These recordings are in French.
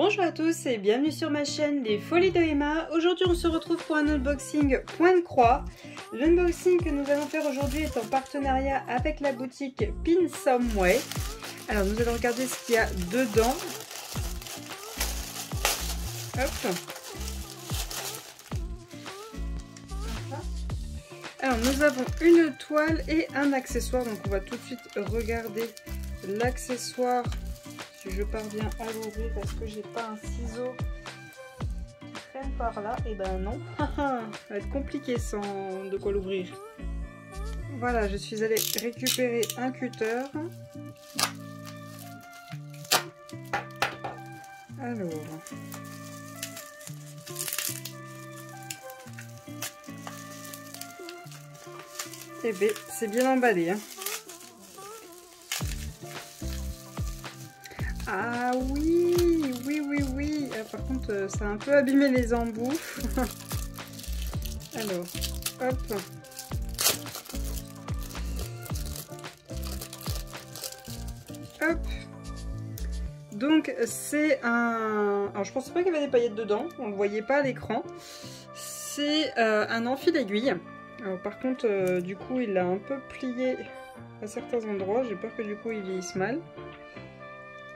Bonjour à tous et bienvenue sur ma chaîne Les Folies de Emma. Aujourd'hui on se retrouve pour un unboxing point de croix. L'unboxing que nous allons faire aujourd'hui est en partenariat avec la boutique Pin Some Way. Alors nous allons regarder ce qu'il y a dedans. Hop. Alors nous avons une toile et un accessoire, donc on va tout de suite regarder l'accessoire. Si je parviens à l'ouvrir, parce que j'ai pas un ciseau qui traîne par là, et ben non, ça va être compliqué sans de quoi l'ouvrir. Voilà, je suis allée récupérer un cutter. Alors, eh bien, c'est bien emballé, hein. Ah oui, oui. Ah, par contre, ça a un peu abîmé les embouts. Alors, hop. Hop. Donc, c'est un... Alors, je pensais pas qu'il y avait des paillettes dedans. On le voyait pas à l'écran. C'est un enfil aiguille. Alors, par contre, du coup, il a un peu plié à certains endroits. J'ai peur que du coup, il vieillisse mal.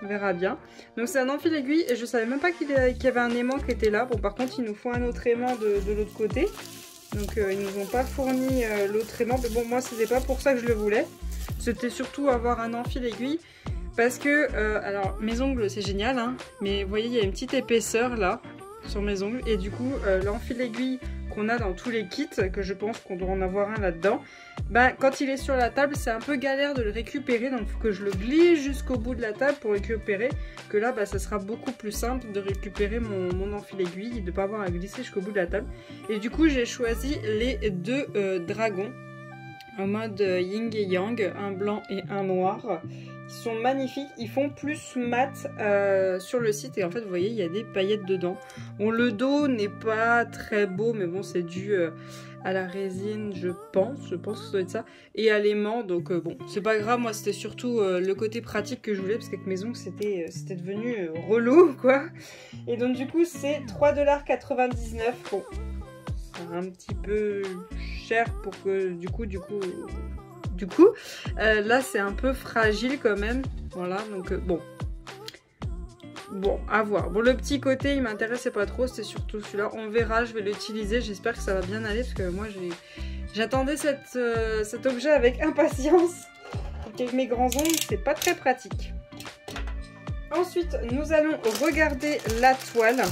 On verra bien. Donc c'est un enfil aiguille et je savais même pas qu'il y avait un aimant qui était là. Bon, par contre il nous faut un autre aimant de l'autre côté. Donc ils nous ont pas fourni l'autre aimant. Mais bon, moi c'était pas pour ça que je le voulais. C'était surtout avoir un enfil aiguille. Parce que, alors mes ongles c'est génial, hein, mais vous voyez il y a une petite épaisseur là sur mes ongles. Et du coup l'enfil aiguille qu'on a dans tous les kits, que je pense qu'on doit en avoir un là-dedans, bah, quand il est sur la table c'est un peu galère de le récupérer, donc il faut que je le glisse jusqu'au bout de la table pour récupérer, que là bah, ça sera beaucoup plus simple de récupérer mon enfil aiguille et de ne pas avoir à glisser jusqu'au bout de la table. Et du coup j'ai choisi les deux dragons en mode yin et yang, un blanc et un noir. Ils sont magnifiques, ils font plus mat sur le site et en fait vous voyez il y a des paillettes dedans. Bon, le dos n'est pas très beau mais bon c'est dû à la résine je pense que ça doit être ça, et à l'aimant, donc bon c'est pas grave. Moi c'était surtout le côté pratique que je voulais parce qu'avec mes ongles c'était devenu relou quoi. Et donc du coup c'est 3,99 $. Bon c'est un petit peu cher pour que du coup là c'est un peu fragile quand même, voilà, donc bon à voir. Bon, le petit côté il m'intéressait pas trop, c'était surtout celui-là, on verra, je vais l'utiliser, j'espère que ça va bien aller parce que moi j'attendais cet objet avec impatience. Avec mes grands ongles c'est pas très pratique. Ensuite nous allons regarder la toile.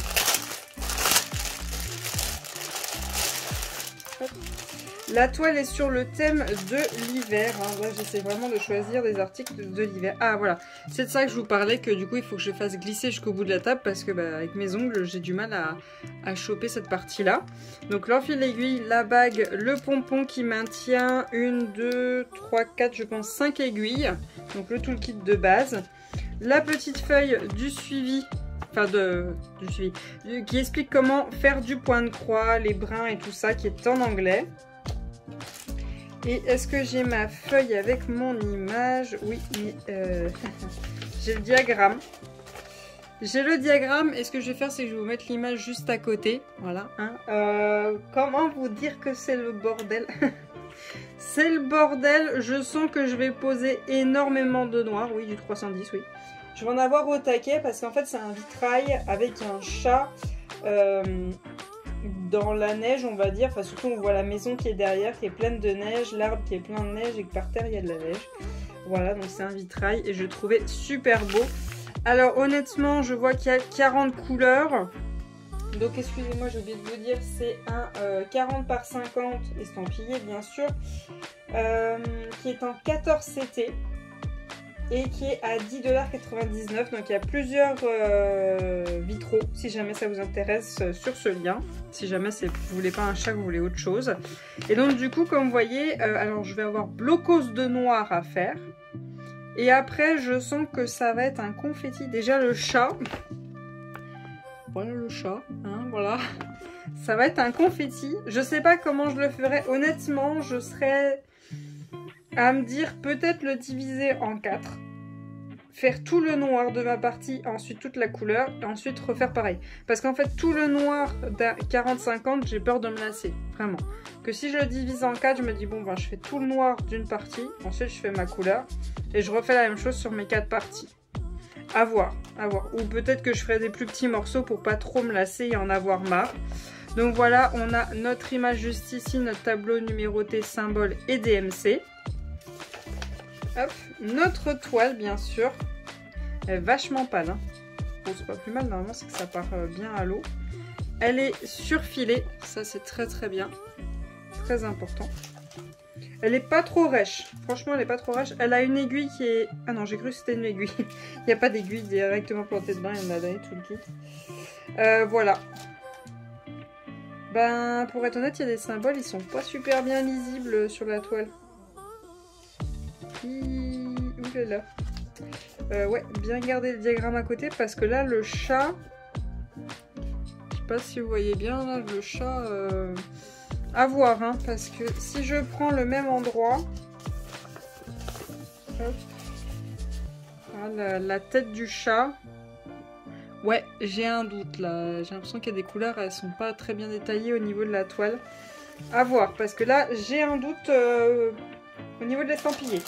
La toile est sur le thème de l'hiver, hein. Là j'essaie vraiment de choisir des articles de l'hiver. Ah voilà, c'est de ça que je vous parlais, que du coup il faut que je fasse glisser jusqu'au bout de la table parce que bah, avec mes ongles j'ai du mal à choper cette partie là. Donc l'enfil aiguille, la bague, le pompon qui maintient 1, 2, 3, 4, je pense 5 aiguilles. Donc le toolkit de base. La petite feuille du suivi. Enfin du suivi. Qui explique comment faire du point de croix, les brins et tout ça, qui est en anglais. Et est-ce que j'ai ma feuille avec mon image? Oui, j'ai le diagramme. J'ai le diagramme et ce que je vais faire c'est que je vais vous mettre l'image juste à côté. Voilà. Hein. Comment vous dire que c'est le bordel? C'est le bordel. Je sens que je vais poser énormément de noir. Oui, du 310, oui. Je vais en avoir au taquet parce qu'en fait c'est un vitrail avec un chat dans la neige on va dire. Enfin surtout on voit la maison qui est derrière qui est pleine de neige, l'arbre qui est plein de neige et que par terre il y a de la neige. Voilà, donc c'est un vitrail et je le trouvais super beau. Alors honnêtement je vois qu'il y a 40 couleurs. Donc excusez-moi j'ai oublié de vous dire, c'est un 40 par 50 estampillé bien sûr, qui est en 14 CT. Et qui est à 10,99 $. Donc il y a plusieurs vitraux si jamais ça vous intéresse sur ce lien. Si jamais vous voulez pas un chat, vous voulez autre chose. Et donc du coup comme vous voyez, alors je vais avoir blocos de noir à faire. Et après je sens que ça va être un confetti. Déjà le chat. Voilà le chat, hein, voilà. Ça va être un confetti. Je sais pas comment je le ferai. Honnêtement je serais... à me dire peut-être le diviser en 4. faire tout le noir de ma partie, ensuite toute la couleur, et ensuite refaire pareil. Parce qu'en fait, tout le noir d'un 40-50, j'ai peur de me lasser, vraiment. Que si je le divise en 4, je me dis, bon, ben, je fais tout le noir d'une partie, ensuite je fais ma couleur, et je refais la même chose sur mes 4 parties. À voir, à voir. Ou peut-être que je ferai des plus petits morceaux pour pas trop me lasser et en avoir marre. Donc voilà, on a notre image juste ici, notre tableau numéroté, symbole et DMC. Hop, notre toile, bien sûr. Elle est vachement pâle. Hein. Bon, c'est pas plus mal, normalement, c'est que ça part bien à l'eau. Elle est surfilée. Ça, c'est très très bien. Très important. Elle est pas trop rêche. Franchement, elle est pas trop rêche. Elle a une aiguille qui est... Ah non, j'ai cru que c'était une aiguille. Il n'y a pas d'aiguille directement plantée dedans. Il y en a donné tout le kit. Voilà. Ben, pour être honnête, il y a des symboles. Ils sont pas super bien lisibles sur la toile. Oulala. Ouais, bien garder le diagramme à côté parce que là, le chat... Je sais pas si vous voyez bien, là, le chat... À voir, hein, parce que si je prends le même endroit... Hop, voilà, la tête du chat... Ouais, j'ai un doute, là. J'ai l'impression qu'il y a des couleurs, elles sont pas très bien détaillées au niveau de la toile. À voir, parce que là, j'ai un doute au niveau de l'estampillé.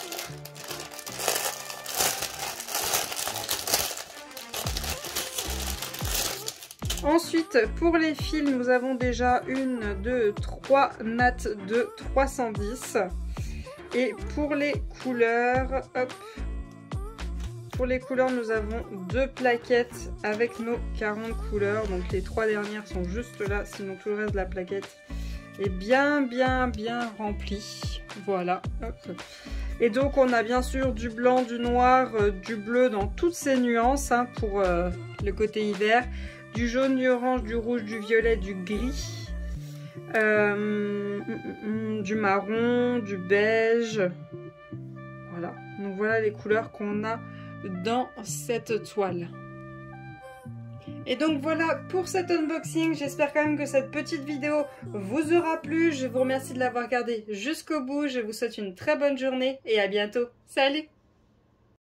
Ensuite, pour les fils, nous avons déjà 1, 2, 3 nattes de 310. Et pour les couleurs, hop, pour les couleurs, nous avons 2 plaquettes avec nos 40 couleurs. Donc les 3 dernières sont juste là, sinon tout le reste de la plaquette est bien rempli. Voilà, hop. Et donc on a bien sûr du blanc, du noir, du bleu dans toutes ces nuances hein, pour le côté hiver. Du jaune, du orange, du rouge, du violet, du gris, du marron, du beige. Voilà. Donc voilà les couleurs qu'on a dans cette toile. Et donc voilà pour cet unboxing. J'espère quand même que cette petite vidéo vous aura plu. Je vous remercie de l'avoir regardé jusqu'au bout. Je vous souhaite une très bonne journée et à bientôt. Salut!